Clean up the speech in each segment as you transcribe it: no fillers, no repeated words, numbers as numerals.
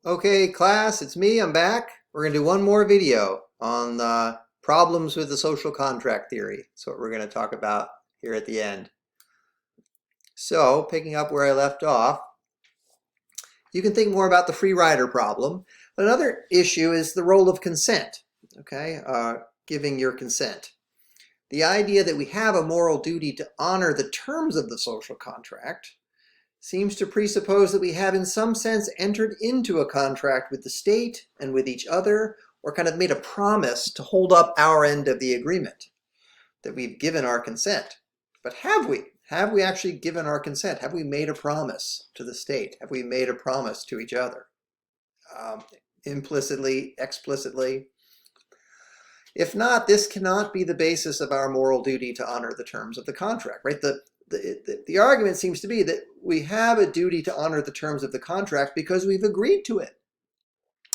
Okay, class, it's me. I'm back. We're going to do one more video on problems with the social contract theory. That's what we're going to talk about here at the end. So, picking up where I left off, you can think more about the free rider problem. But another issue is the role of consent, okay? Giving your consent. The idea that we have a moral duty to honor the terms of the social contract seems to presuppose that we have in some sense entered into a contract with the state and with each other, or kind of made a promise to hold up our end of the agreement, that we've given our consent. But have we? Have we actually given our consent? Have we made a promise to the state? Have we made a promise to each other? Implicitly, explicitly? If not, this cannot be the basis of our moral duty to honor the terms of the contract, right? The argument seems to be that we have a duty to honor the terms of the contract because we've agreed to it.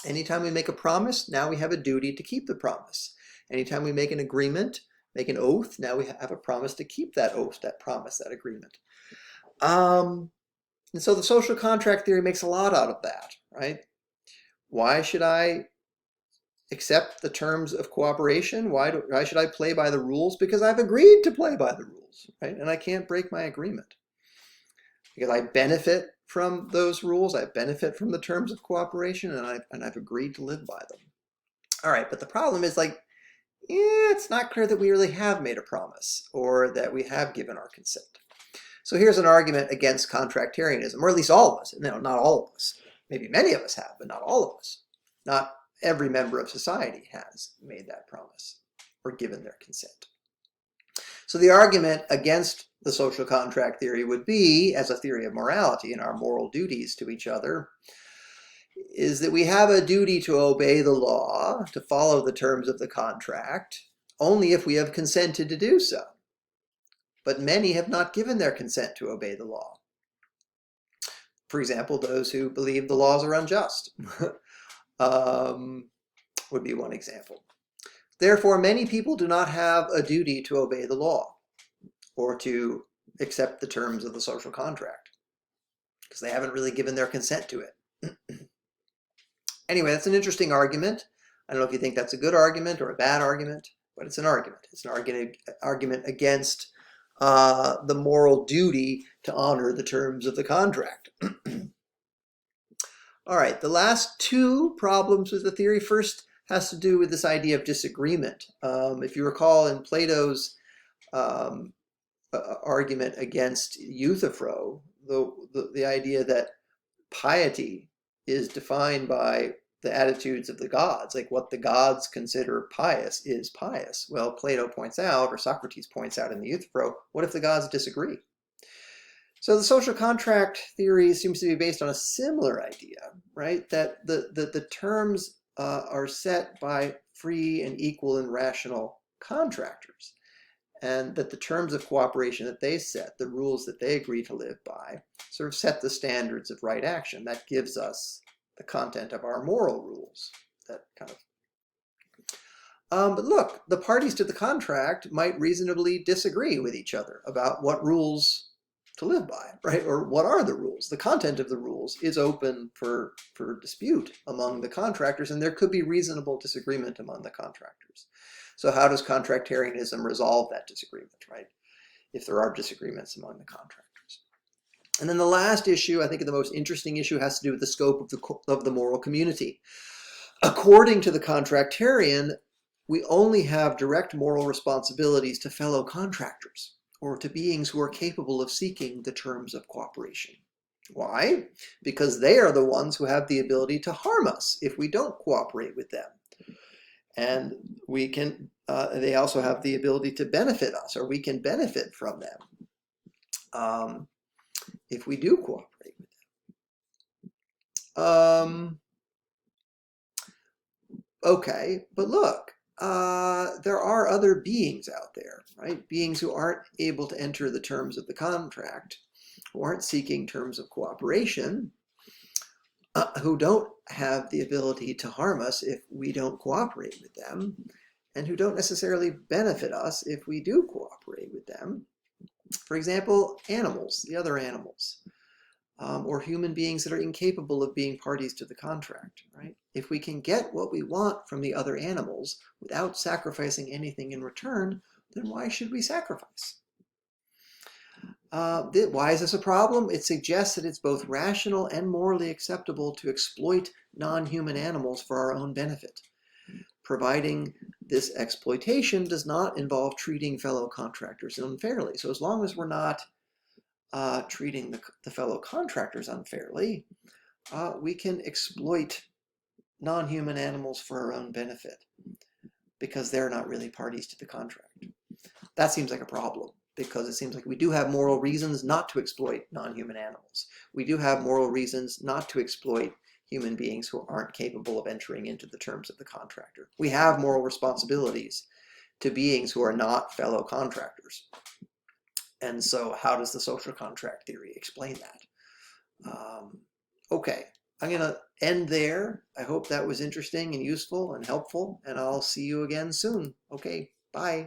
Anytime we make a promise, now we have a duty to keep the promise. Anytime we make an agreement, make an oath, now we have a promise to keep that oath, that promise, that agreement. And so the social contract theory makes a lot out of that, right? Why should I accept the terms of cooperation? Why should I play by the rules? Because I've agreed to play by the rules, right? And I can't break my agreement. Because I benefit from those rules, I benefit from the terms of cooperation, and I've agreed to live by them. All right, but the problem is it's not clear that we really have made a promise or that we have given our consent. So here's an argument against contractarianism, or at least all of us. No, not all of us. Maybe many of us have, but not all of us. Not every member of society has made that promise or given their consent. So the argument against the social contract theory would be, as a theory of morality and our moral duties to each other, is that we have a duty to obey the law, to follow the terms of the contract, only if we have consented to do so. But many have not given their consent to obey the law. For example, those who believe the laws are unjust would be one example. Therefore, many people do not have a duty to obey the law or to accept the terms of the social contract because they haven't really given their consent to it. Anyway, that's an interesting argument. I don't know if you think that's a good argument or a bad argument, but it's an argument. It's an argument against the moral duty to honor the terms of the contract. All right, the last two problems with the theory first has to do with this idea of disagreement. If you recall in Plato's argument against Euthyphro, the idea that piety is defined by the attitudes of the gods, like what the gods consider pious is pious. Well, Plato points out, or Socrates points out in the Euthyphro, what if the gods disagree? So the social contract theory seems to be based on a similar idea, right? That the terms are set by free and equal and rational contractors, and that the terms of cooperation that they set, the rules that they agree to live by, sort of set the standards of right action. That gives us the content of our moral rules. That kind of. But look, the parties to the contract might reasonably disagree with each other about what rules to live by, right? Or what are the rules? The content of the rules is open for dispute among the contractors, and there could be reasonable disagreement among the contractors. So how does contractarianism resolve that disagreement, right? If there are disagreements among the contractors. And then the last issue, I think the most interesting issue, has to do with the scope of the moral community. According to the contractarian, we only have direct moral responsibilities to fellow contractors, or to beings who are capable of seeking the terms of cooperation. Why? Because they are the ones who have the ability to harm us if we don't cooperate with them. And they also have the ability to benefit us, or we can benefit from them if we do cooperate with them. Okay, but look, there are other beings out there, right? Beings who aren't able to enter the terms of the contract, who aren't seeking terms of cooperation, who don't have the ability to harm us if we don't cooperate with them, and who don't necessarily benefit us if we do cooperate with them. For example, animals, the other animals. or human beings that are incapable of being parties to the contract, right? If we can get what we want from the other animals without sacrificing anything in return, then why should we sacrifice? Why is this a problem? It suggests that it's both rational and morally acceptable to exploit non-human animals for our own benefit, providing this exploitation does not involve treating fellow contractors unfairly. So as long as we're not treating the fellow contractors unfairly, we can exploit non-human animals for our own benefit because they're not really parties to the contract. That seems like a problem because it seems like we do have moral reasons not to exploit non-human animals. We do have moral reasons not to exploit human beings who aren't capable of entering into the terms of the contractor. We have moral responsibilities to beings who are not fellow contractors. And so how does the social contract theory explain that? Okay, I'm going to end there. I hope that was interesting and useful and helpful, and I'll see you again soon. Okay, bye.